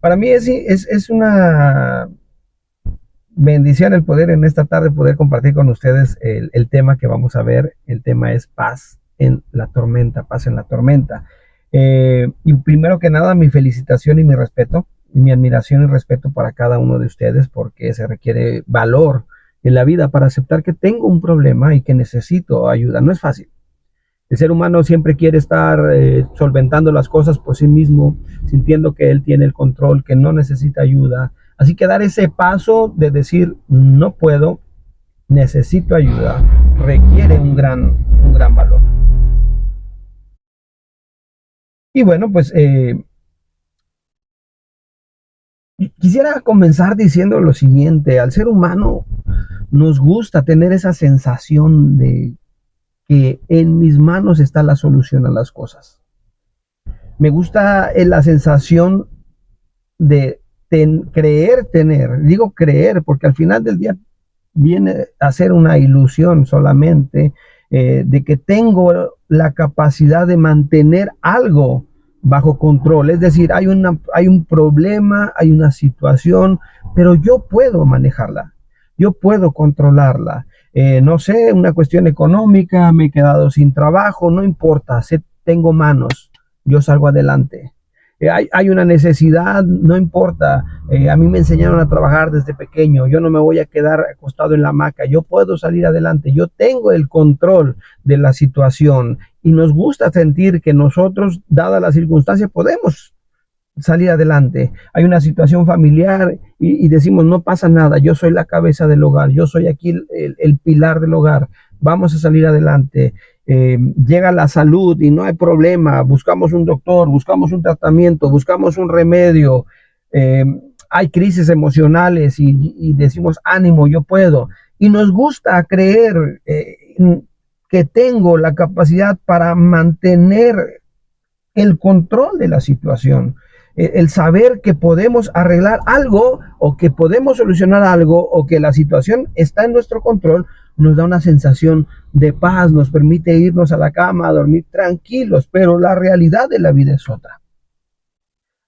Para mí es una bendición el poder en esta tarde poder compartir con ustedes el tema que vamos a ver. El tema es paz en la tormenta, paz en la tormenta. Y primero que nada, mi felicitación y mi respeto, y mi admiración y respeto para cada uno de ustedes, porque se requiere valor en la vida para aceptar que tengo un problema y que necesito ayuda. No es fácil. El ser humano siempre quiere estar solventando las cosas por sí mismo, sintiendo que él tiene el control, que no necesita ayuda. Así que dar ese paso de decir, no puedo, necesito ayuda, requiere un gran valor. Y bueno, pues quisiera comenzar diciendo lo siguiente. Al ser humano nos gusta tener esa sensación de que en mis manos está la solución a las cosas. Me gusta la sensación de creer tener, digo creer, porque al final del día viene a ser una ilusión solamente, de que tengo la capacidad de mantener algo bajo control. Es decir, hay un problema, hay una situación, pero yo puedo manejarla, yo puedo controlarla. No sé, una cuestión económica, me he quedado sin trabajo, no importa, tengo manos, yo salgo adelante. Hay una necesidad, no importa. A mí me enseñaron a trabajar desde pequeño. Yo no me voy a quedar acostado en la hamaca. Yo puedo salir adelante. Yo tengo el control de la situación. Y nos gusta sentir que nosotros, dada la circunstancia, podemos salir adelante. Hay una situación familiar y decimos, no pasa nada. Yo soy la cabeza del hogar. Yo soy aquí el pilar del hogar. Vamos a salir adelante. Llega la salud y no hay problema, buscamos un doctor, buscamos un tratamiento, buscamos un remedio, eh, hay crisis emocionales y decimos ánimo, yo puedo. Y nos gusta creer que tengo la capacidad para mantener el control de la situación. El saber que podemos arreglar algo o que podemos solucionar algo o que la situación está en nuestro control nos da una sensación de paz, nos permite irnos a la cama a dormir tranquilos, pero la realidad de la vida es otra.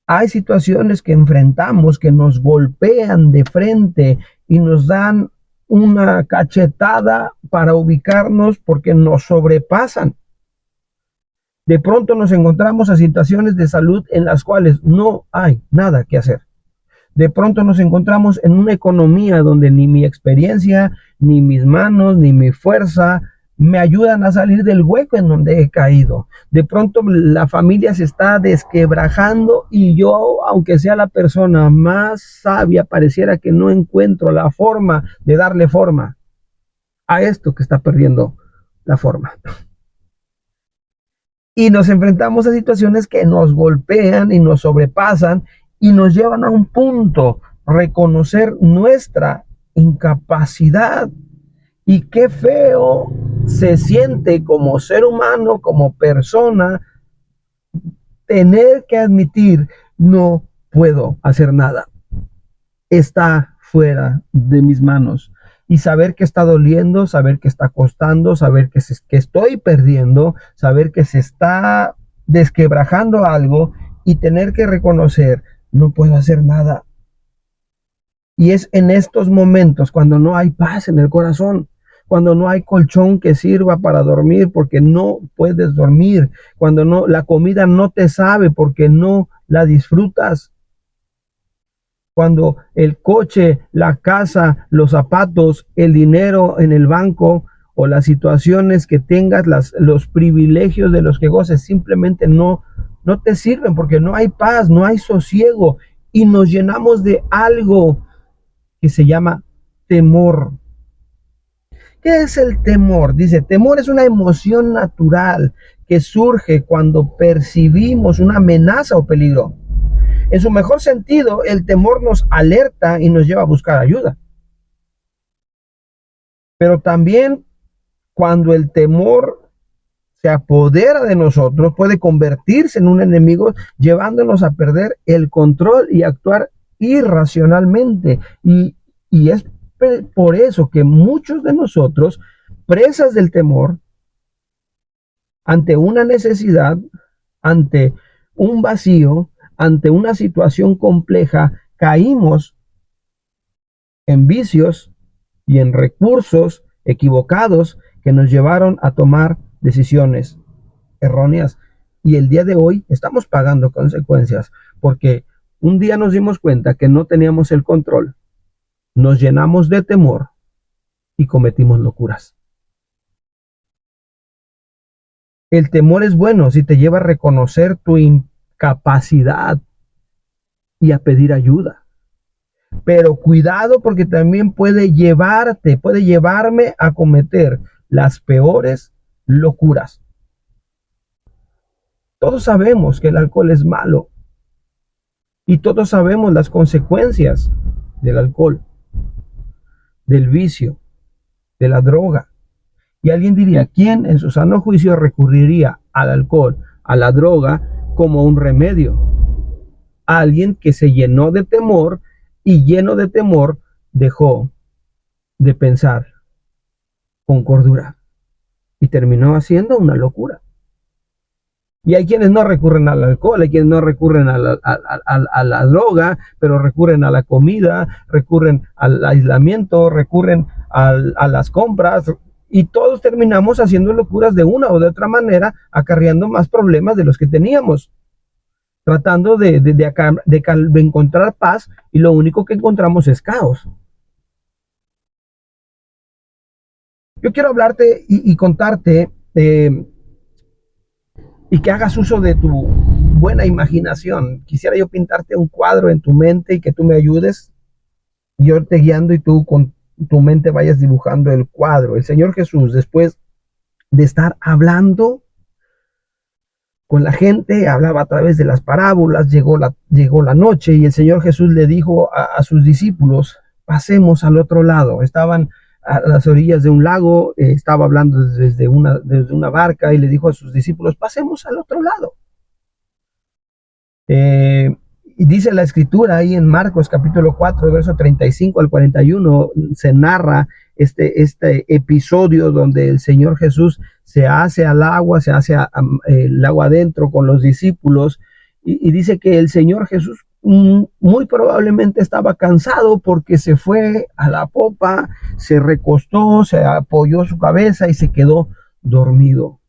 Hay situaciones que enfrentamos que nos golpean de frente y nos dan una cachetada para ubicarnos porque nos sobrepasan. De pronto nos encontramos a situaciones de salud en las cuales no hay nada que hacer. De pronto nos encontramos en una economía donde ni mi experiencia, ni mis manos, ni mi fuerza me ayudan a salir del hueco en donde he caído. De pronto la familia se está desquebrajando y yo, aunque sea la persona más sabia, pareciera que no encuentro la forma de darle forma a esto que está perdiendo la forma. Y nos enfrentamos a situaciones que nos golpean y nos sobrepasan y nos llevan a un punto, reconocer nuestra incapacidad. Y qué feo se siente como ser humano, como persona, tener que admitir, no puedo hacer nada. Está fuera de mis manos. Y saber que está doliendo, saber que está costando, saber que estoy perdiendo, saber que se está desquebrajando algo y tener que reconocer, no puedo hacer nada. Y es en estos momentos cuando no hay paz en el corazón, cuando no hay colchón que sirva para dormir porque no puedes dormir, cuando no, la comida no te sabe porque no la disfrutas, cuando el coche, la casa, los zapatos, el dinero en el banco o las situaciones que tengas, los privilegios de los que goces simplemente no te sirven porque no hay paz, no hay sosiego y nos llenamos de algo que se llama temor. ¿Qué es el temor? Dice, temor es una emoción natural que surge cuando percibimos una amenaza o peligro. En su mejor sentido, el temor nos alerta y nos lleva a buscar ayuda. Pero también cuando el temor se apodera de nosotros, puede convertirse en un enemigo, llevándonos a perder el control y actuar irracionalmente. Y es por eso que muchos de nosotros, presas del temor, ante una necesidad, ante un vacío, ante una situación compleja, caímos en vicios y en recursos equivocados que nos llevaron a tomar decisiones erróneas. Y el día de hoy estamos pagando consecuencias porque un día nos dimos cuenta que no teníamos el control, nos llenamos de temor y cometimos locuras. El temor es bueno si te lleva a reconocer tu incapacidad y a pedir ayuda. Pero cuidado porque también puede llevarme a cometer las peores locuras. Todos sabemos que el alcohol es malo y todos sabemos las consecuencias del alcohol, del vicio, de la droga. Y alguien diría, ¿quién en su sano juicio recurriría al alcohol, a la droga, como un remedio? Alguien que se llenó de temor y lleno de temor dejó de pensar con cordura y terminó haciendo una locura. Y hay quienes no recurren al alcohol, hay quienes no recurren a la droga, pero recurren a la comida, recurren al aislamiento, recurren a las compras, y todos terminamos haciendo locuras de una o de otra manera, acarreando más problemas de los que teníamos, tratando de encontrar paz, y lo único que encontramos es caos. Yo quiero hablarte y contarte y que hagas uso de tu buena imaginación. Quisiera yo pintarte un cuadro en tu mente y que tú me ayudes, yo te guiando y tú con tu mente vayas dibujando el cuadro. El Señor Jesús, después de estar hablando con la gente, hablaba a través de las parábolas, llegó la noche y el Señor Jesús le dijo a sus discípulos, pasemos al otro lado. Estaban a las orillas de un lago, estaba hablando desde una barca y le dijo a sus discípulos, pasemos al otro lado. Y dice la escritura ahí en Marcos capítulo 4, verso 35 al 41, se narra este episodio donde el Señor Jesús se hace al agua, se hace el agua adentro con los discípulos, y dice que el Señor Jesús muy probablemente estaba cansado porque se fue a la popa, se recostó, se apoyó su cabeza y se quedó dormido.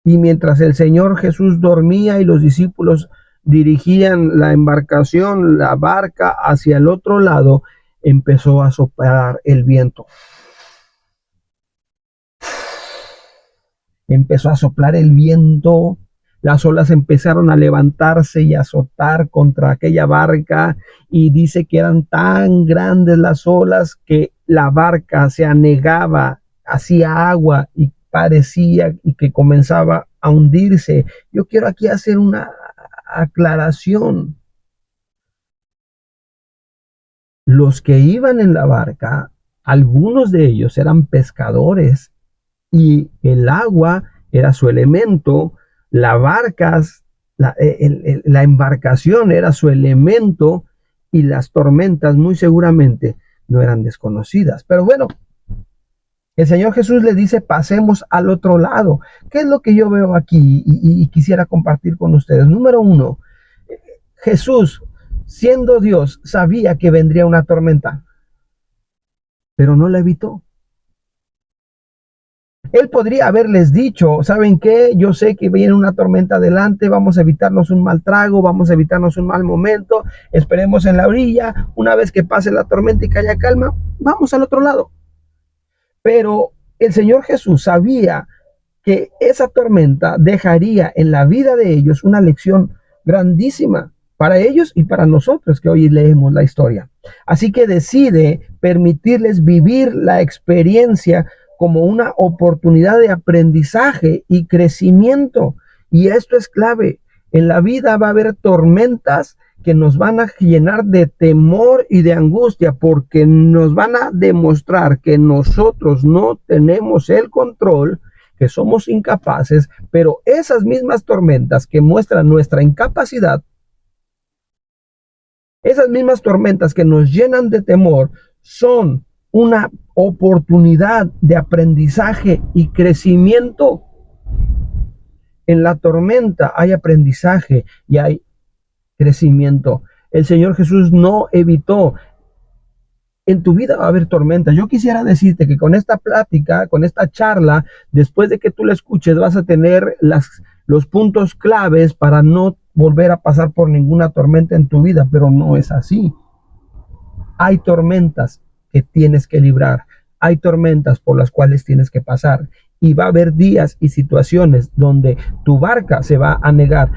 Y mientras el Señor Jesús dormía y los discípulos dirigían la embarcación, la barca hacia el otro lado, empezó a soplar el viento. Empezó a soplar el viento, las olas empezaron a levantarse y a azotar contra aquella barca, y dice que eran tan grandes las olas que la barca se anegaba, hacía agua y parecía y que comenzaba a hundirse. Yo quiero aquí hacer una aclaración. Los que iban en la barca, algunos de ellos eran pescadores y el agua era su elemento, la embarcación era su elemento, y las tormentas muy seguramente no eran desconocidas. Pero bueno, el Señor Jesús le dice, pasemos al otro lado. ¿Qué es lo que yo veo aquí y quisiera compartir con ustedes? Número uno, Jesús, siendo Dios, sabía que vendría una tormenta, pero no la evitó. Él podría haberles dicho, ¿saben qué? Yo sé que viene una tormenta adelante, vamos a evitarnos un mal trago, vamos a evitarnos un mal momento, esperemos en la orilla, una vez que pase la tormenta y que haya calma, vamos al otro lado. Pero el Señor Jesús sabía que esa tormenta dejaría en la vida de ellos una lección grandísima para ellos y para nosotros que hoy leemos la historia. Así que decide permitirles vivir la experiencia como una oportunidad de aprendizaje y crecimiento. Y esto es clave. En la vida va a haber tormentas que nos van a llenar de temor y de angustia, porque nos van a demostrar que nosotros no tenemos el control, que somos incapaces, pero esas mismas tormentas que muestran nuestra incapacidad, esas mismas tormentas que nos llenan de temor, son una oportunidad de aprendizaje y crecimiento. En la tormenta hay aprendizaje y hay crecimiento. El Señor Jesús no evitó. En tu vida va a haber tormentas. Yo quisiera decirte que con esta plática, con esta charla, después de que tú la escuches, vas a tener los puntos claves para no volver a pasar por ninguna tormenta en tu vida, pero no es así. Hay tormentas que tienes que librar, hay tormentas por las cuales tienes que pasar, y va a haber días y situaciones donde tu barca se va a negar,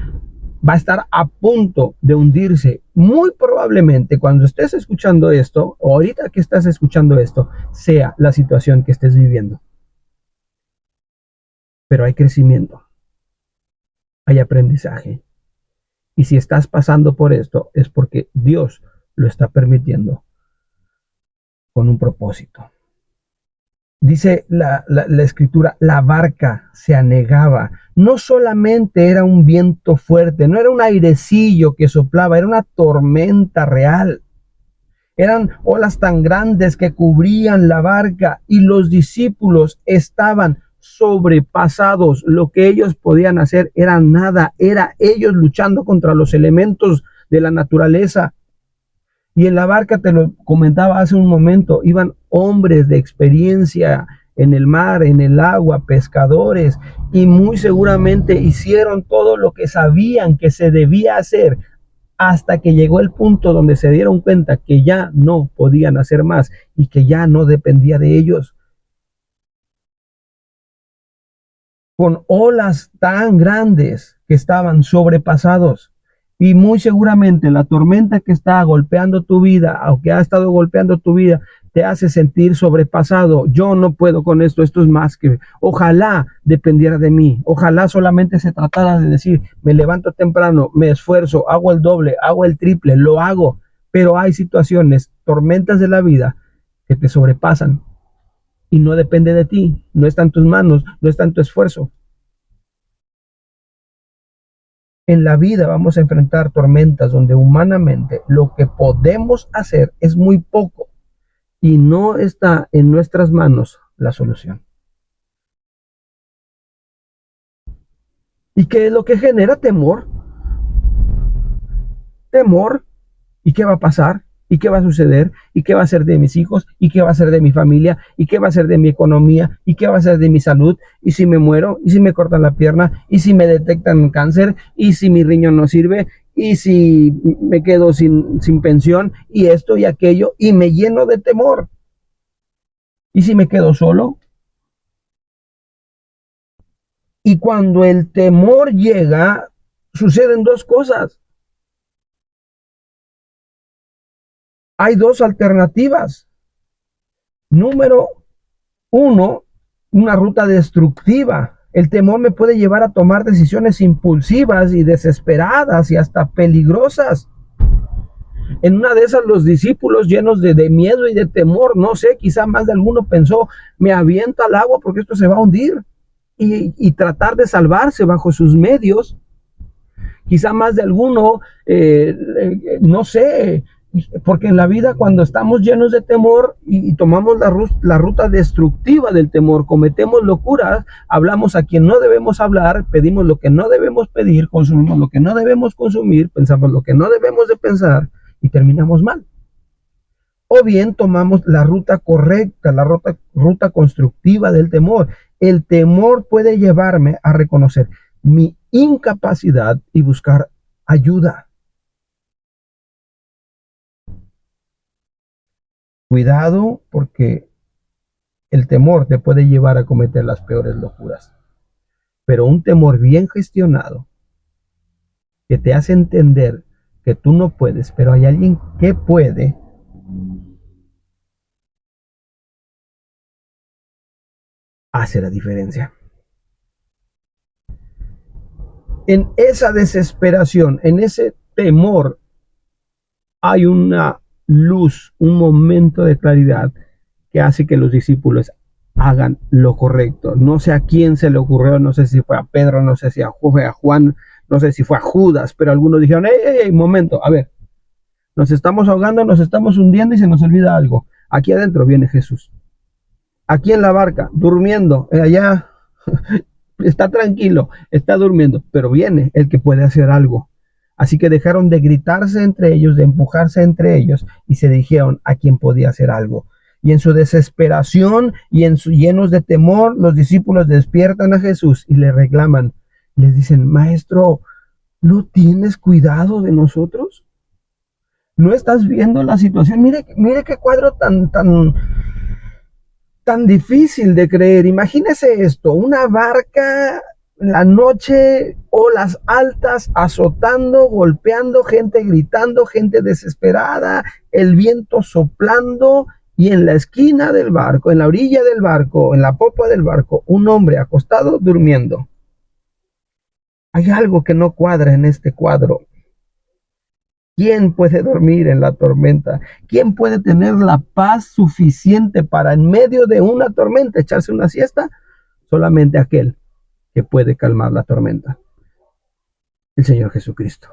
va a estar a punto de hundirse. Muy probablemente cuando estés escuchando esto, o ahorita que estás escuchando esto, sea la situación que estés viviendo. Pero hay crecimiento, hay aprendizaje. Y si estás pasando por esto, es porque Dios lo está permitiendo con un propósito. Dice la escritura, la barca se anegaba. No solamente era un viento fuerte, no era un airecillo que soplaba, era una tormenta real. Eran olas tan grandes que cubrían la barca y los discípulos estaban sobrepasados. Lo que ellos podían hacer era nada, era ellos luchando contra los elementos de la naturaleza. Y en la barca, te lo comentaba hace un momento, iban hombres de experiencia en el mar, en el agua, pescadores, y muy seguramente hicieron todo lo que sabían que se debía hacer hasta que llegó el punto donde se dieron cuenta que ya no podían hacer más y que ya no dependía de ellos. Con olas tan grandes que estaban sobrepasados. Y muy seguramente la tormenta que está golpeando tu vida, aunque ha estado golpeando tu vida, te hace sentir sobrepasado. Yo no puedo con esto, esto es más que... Ojalá dependiera de mí, ojalá solamente se tratara de decir, me levanto temprano, me esfuerzo, hago el doble, hago el triple, lo hago. Pero hay situaciones, tormentas de la vida que te sobrepasan y no depende de ti, no está en tus manos, no está en tu esfuerzo. En la vida vamos a enfrentar tormentas donde humanamente lo que podemos hacer es muy poco y no está en nuestras manos la solución. ¿Y qué es lo que genera temor? Temor. ¿Y qué va a pasar? ¿Y qué va a suceder? ¿Y qué va a ser de mis hijos? ¿Y qué va a ser de mi familia? ¿Y qué va a ser de mi economía? ¿Y qué va a ser de mi salud? ¿Y si me muero? ¿Y si me cortan la pierna? ¿Y si me detectan cáncer? ¿Y si mi riñón no sirve? ¿Y si me quedo sin pensión? ¿Y esto y aquello? Y me lleno de temor. ¿Y si me quedo solo? Y cuando el temor llega, suceden dos cosas. Hay dos alternativas. Número uno, una ruta destructiva. El temor me puede llevar a tomar decisiones impulsivas y desesperadas y hasta peligrosas. En una de esas, los discípulos llenos de miedo y de temor, no sé, quizá más de alguno pensó, me aviento al agua porque esto se va a hundir, y tratar de salvarse bajo sus medios. Quizá más de alguno, no sé, porque en la vida, cuando estamos llenos de temor y tomamos la ruta destructiva del temor, cometemos locuras, hablamos a quien no debemos hablar, pedimos lo que no debemos pedir, consumimos lo que no debemos consumir, pensamos lo que no debemos de pensar y terminamos mal. O bien tomamos la ruta correcta, la ruta constructiva del temor. El temor puede llevarme a reconocer mi incapacidad y buscar ayuda. Cuidado, porque el temor te puede llevar a cometer las peores locuras. Pero un temor bien gestionado, que te hace entender que tú no puedes, pero hay alguien que puede, hace la diferencia. En esa desesperación, en ese temor, hay una luz, un momento de claridad que hace que los discípulos hagan lo correcto. No sé a quién se le ocurrió, no sé si fue a Pedro, no sé si fue a Juan, no sé si fue a Judas, pero algunos dijeron, hey, momento, a ver, nos estamos ahogando, nos estamos hundiendo y se nos olvida algo. Aquí adentro viene Jesús. Aquí en la barca, durmiendo, allá está tranquilo, está durmiendo, pero viene el que puede hacer algo. Así que dejaron de gritarse entre ellos, de empujarse entre ellos, y se dijeron a quién podía hacer algo. Y en su desesperación y llenos de temor, los discípulos despiertan a Jesús y le reclaman. Les dicen, Maestro, ¿no tienes cuidado de nosotros? ¿No estás viendo la situación? Mire, mire qué cuadro tan difícil de creer. Imagínese esto, una barca en la noche, olas altas, azotando, golpeando, gente gritando, gente desesperada, el viento soplando, y en la esquina del barco, en la orilla del barco, en la popa del barco, un hombre acostado durmiendo. Hay algo que no cuadra en este cuadro. ¿Quién puede dormir en la tormenta? ¿Quién puede tener la paz suficiente para en medio de una tormenta echarse una siesta? Solamente aquel que puede calmar la tormenta, el Señor Jesucristo.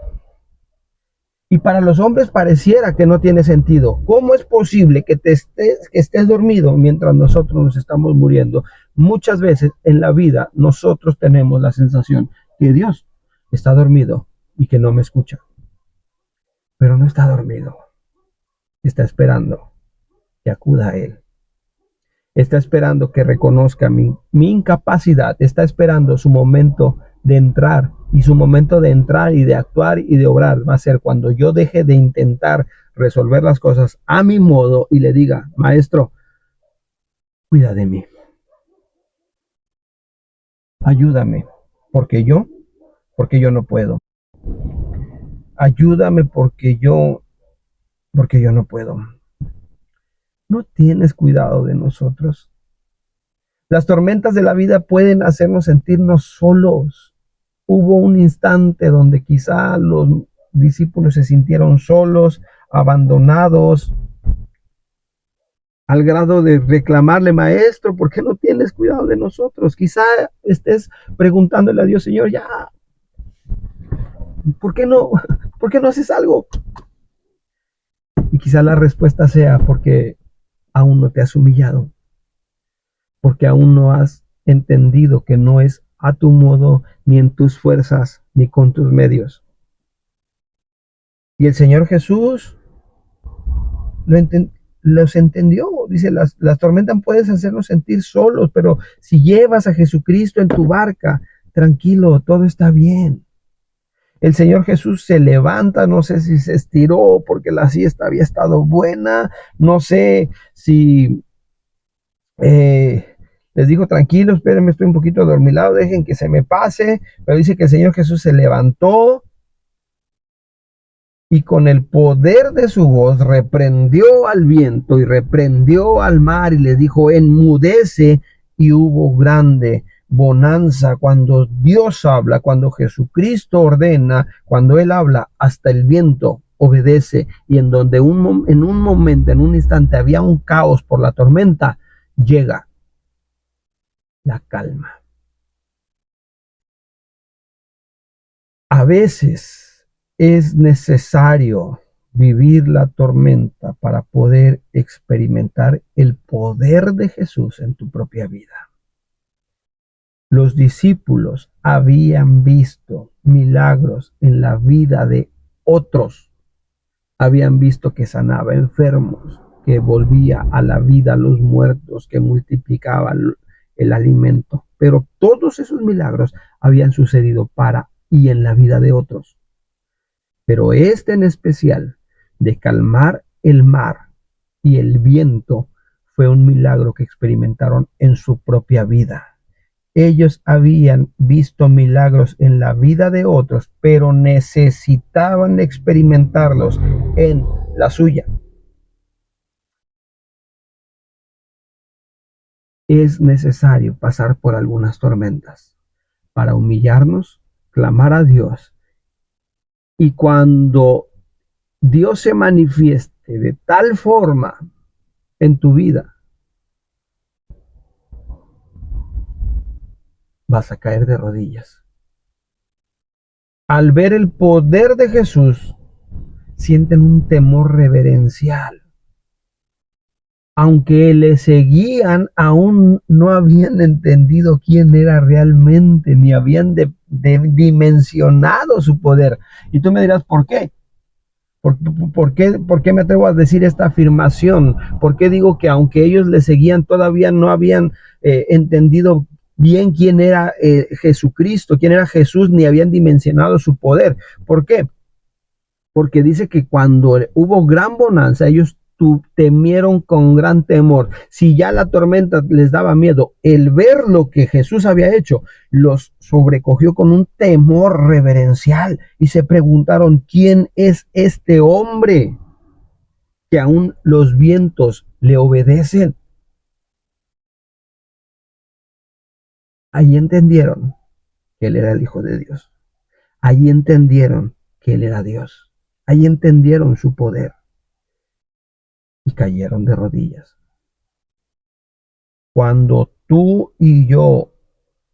Y para los hombres pareciera que no tiene sentido. ¿Cómo es posible que estés dormido mientras nosotros nos estamos muriendo? Muchas veces en la vida nosotros tenemos la sensación que Dios está dormido y que no me escucha. Pero no está dormido. Está esperando que acuda a Él. Está esperando que reconozca mi incapacidad. Está esperando su momento de entrar. Y su momento de entrar y de actuar y de obrar va a ser cuando yo deje de intentar resolver las cosas a mi modo y le diga, Maestro, cuida de mí. Ayúdame, porque yo no puedo. Ayúdame porque yo no puedo. ¿No tienes cuidado de nosotros? Las tormentas de la vida pueden hacernos sentirnos solos. Hubo un instante donde quizá los discípulos se sintieron solos, abandonados, al grado de reclamarle, Maestro, ¿por qué no tienes cuidado de nosotros? Quizá estés preguntándole a Dios, Señor, ya, ¿por qué no haces algo? Y quizá la respuesta sea porque aún no te has humillado, porque aún no has entendido que no es a tu modo, ni en tus fuerzas, ni con tus medios. Y el Señor Jesús los entendió. Dice, las tormentas puedes hacernos sentir solos, pero si llevas a Jesucristo en tu barca, tranquilo, todo está bien. El Señor Jesús se levanta, no sé si se estiró porque la siesta había estado buena, no sé si les dijo, tranquilo, espérenme, estoy un poquito adormilado, dejen que se me pase, pero dice que el Señor Jesús se levantó y con el poder de su voz reprendió al viento y reprendió al mar y le dijo, enmudece, y hubo grande bonanza. Cuando Dios habla, cuando Jesucristo ordena, cuando Él habla, hasta el viento obedece. Y en donde en un momento, en un instante había un caos por la tormenta, llega la calma. A veces es necesario vivir la tormenta para poder experimentar el poder de Jesús en tu propia vida. Los discípulos habían visto milagros en la vida de otros. Habían visto que sanaba enfermos, que volvía a la vida a los muertos, que multiplicaba el alimento. Pero todos esos milagros habían sucedido para y en la vida de otros. Pero este en especial, de calmar el mar y el viento, fue un milagro que experimentaron en su propia vida. Ellos habían visto milagros en la vida de otros, pero necesitaban experimentarlos en la suya. Es necesario pasar por algunas tormentas para humillarnos, clamar a Dios, y cuando Dios se manifieste de tal forma en tu vida, vas a caer de rodillas. Al ver el poder de Jesús, sienten un temor reverencial. Aunque le seguían, aún no habían entendido quién era realmente, ni habían dimensionado su poder. Y tú me dirás, ¿por qué? ¿Por qué me atrevo a decir esta afirmación? ¿Por qué digo que aunque ellos le seguían, todavía no habían entendido bien quién era Jesucristo, quién era Jesús, ni habían dimensionado su poder? ¿Por qué? Porque dice que cuando hubo gran bonanza, ellos temieron con gran temor. Si ya la tormenta les daba miedo, el ver lo que Jesús había hecho los sobrecogió con un temor reverencial y se preguntaron, ¿quién es este hombre que aún los vientos le obedecen? Ahí entendieron que él era el Hijo de Dios. Ahí entendieron que él era Dios. Ahí entendieron su poder y cayeron de rodillas. Cuando tú y yo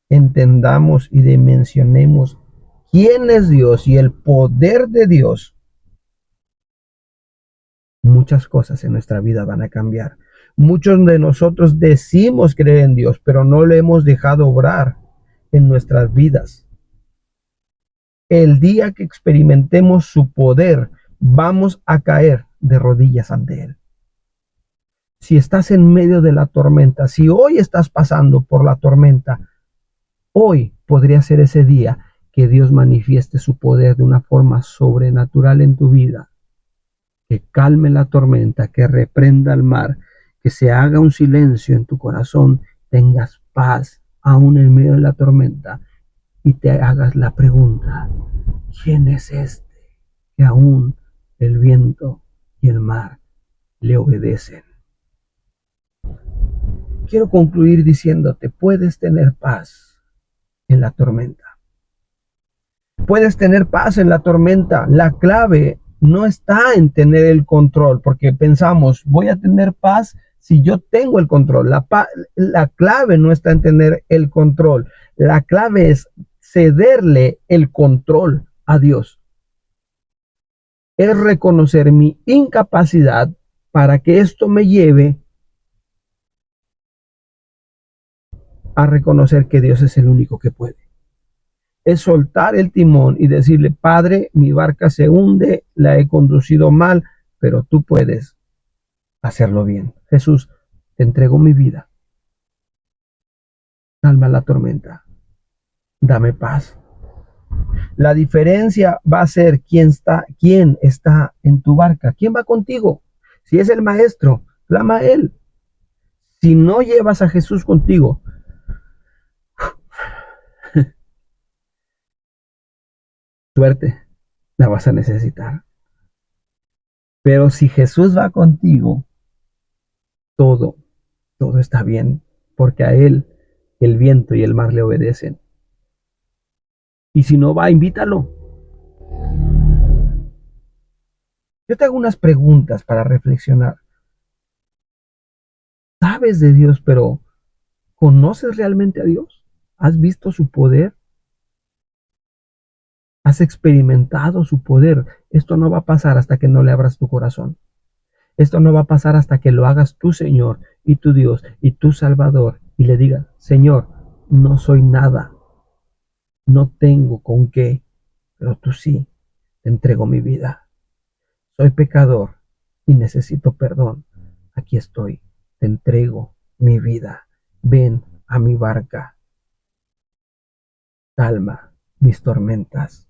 entendamos y dimensionemos quién es Dios y el poder de Dios, muchas cosas en nuestra vida van a cambiar. Muchos de nosotros decimos creer en Dios, pero no le hemos dejado obrar en nuestras vidas. El día que experimentemos su poder, vamos a caer de rodillas ante Él. Si estás en medio de la tormenta, si hoy estás pasando por la tormenta, hoy podría ser ese día que Dios manifieste su poder de una forma sobrenatural en tu vida, que calme la tormenta, que reprenda el mar, que se haga un silencio en tu corazón, tengas paz aún en medio de la tormenta y te hagas la pregunta, ¿quién es este que aún el viento y el mar le obedecen? Quiero concluir diciéndote, puedes tener paz en la tormenta. Puedes tener paz en la tormenta. La clave no está en tener el control, porque pensamos, voy a tener paz si yo tengo el control. La clave no está en tener el control. La clave es cederle el control a Dios. Es reconocer mi incapacidad para que esto me lleve a reconocer que Dios es el único que puede. Es soltar el timón y decirle, Padre, mi barca se hunde, la he conducido mal, pero tú puedes hacerlo bien. Jesús, te entrego mi vida. Calma la tormenta. Dame paz. La diferencia va a ser quién está en tu barca, quién va contigo. Si es el maestro, clama a él. Si no llevas a Jesús contigo, suerte, la vas a necesitar. Pero si Jesús va contigo, todo, todo está bien, porque a Él el viento y el mar le obedecen. Y si no va, invítalo. Yo te hago unas preguntas para reflexionar. ¿Sabes de Dios, pero conoces realmente a Dios? ¿Has visto su poder? ¿Has experimentado su poder? Esto no va a pasar hasta que no le abras tu corazón. Esto no va a pasar hasta que lo hagas tu Señor y tu Dios y tu Salvador y le digas, Señor, no soy nada, no tengo con qué, pero tú sí, te entrego mi vida. Soy pecador y necesito perdón. Aquí estoy, te entrego mi vida. Ven a mi barca, calma mis tormentas.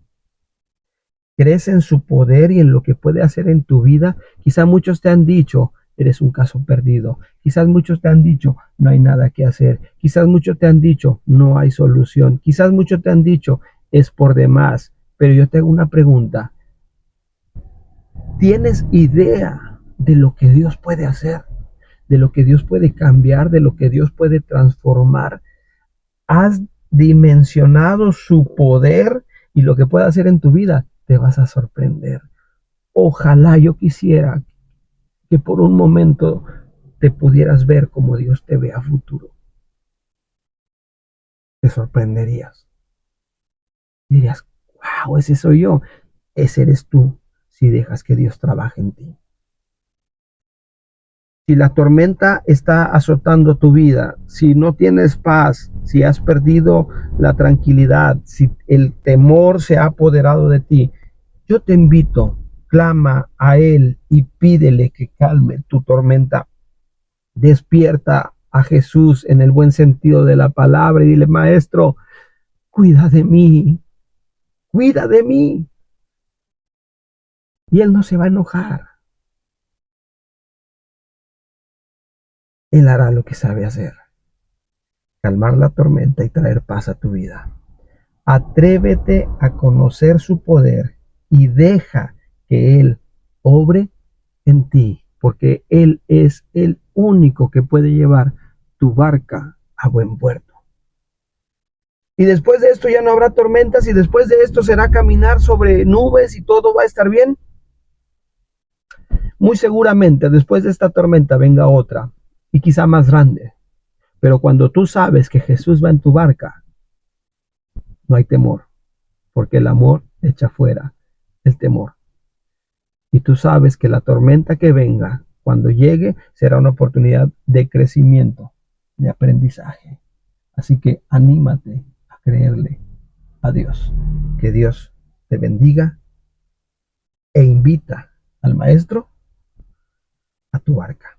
¿Crees en su poder y en lo que puede hacer en tu vida? Quizá muchos te han dicho, eres un caso perdido. Quizás muchos te han dicho, no hay nada que hacer. Quizás muchos te han dicho, no hay solución. Quizás muchos te han dicho, es por demás. Pero yo te hago una pregunta. ¿Tienes idea de lo que Dios puede hacer? ¿De lo que Dios puede cambiar? ¿De lo que Dios puede transformar? ¿Has dimensionado su poder y lo que puede hacer en tu vida? Te vas a sorprender. Ojalá yo quisiera que por un momento te pudieras ver como Dios te ve a futuro. Te sorprenderías. Dirías, wow, ese soy yo. Ese eres tú si dejas que Dios trabaje en ti. Si la tormenta está azotando tu vida, si no tienes paz, si has perdido la tranquilidad, si el temor se ha apoderado de ti, yo te invito, clama a Él y pídele que calme tu tormenta. Despierta a Jesús en el buen sentido de la palabra y dile, Maestro, cuida de mí, cuida de mí. Y Él no se va a enojar. Él hará lo que sabe hacer, calmar la tormenta y traer paz a tu vida. Atrévete a conocer su poder y deja que Él obre en ti, porque Él es el único que puede llevar tu barca a buen puerto. Y después de esto ya no habrá tormentas y después de esto será caminar sobre nubes y todo va a estar bien. Muy seguramente después de esta tormenta venga otra y quizá más grande. Pero cuando tú sabes que Jesús va en tu barca, no hay temor, porque el amor echa fuera el temor. Y tú sabes que la tormenta que venga, cuando llegue, será una oportunidad de crecimiento, de aprendizaje. Así que anímate a creerle a Dios. Que Dios te bendiga e invita al Maestro a tu barca.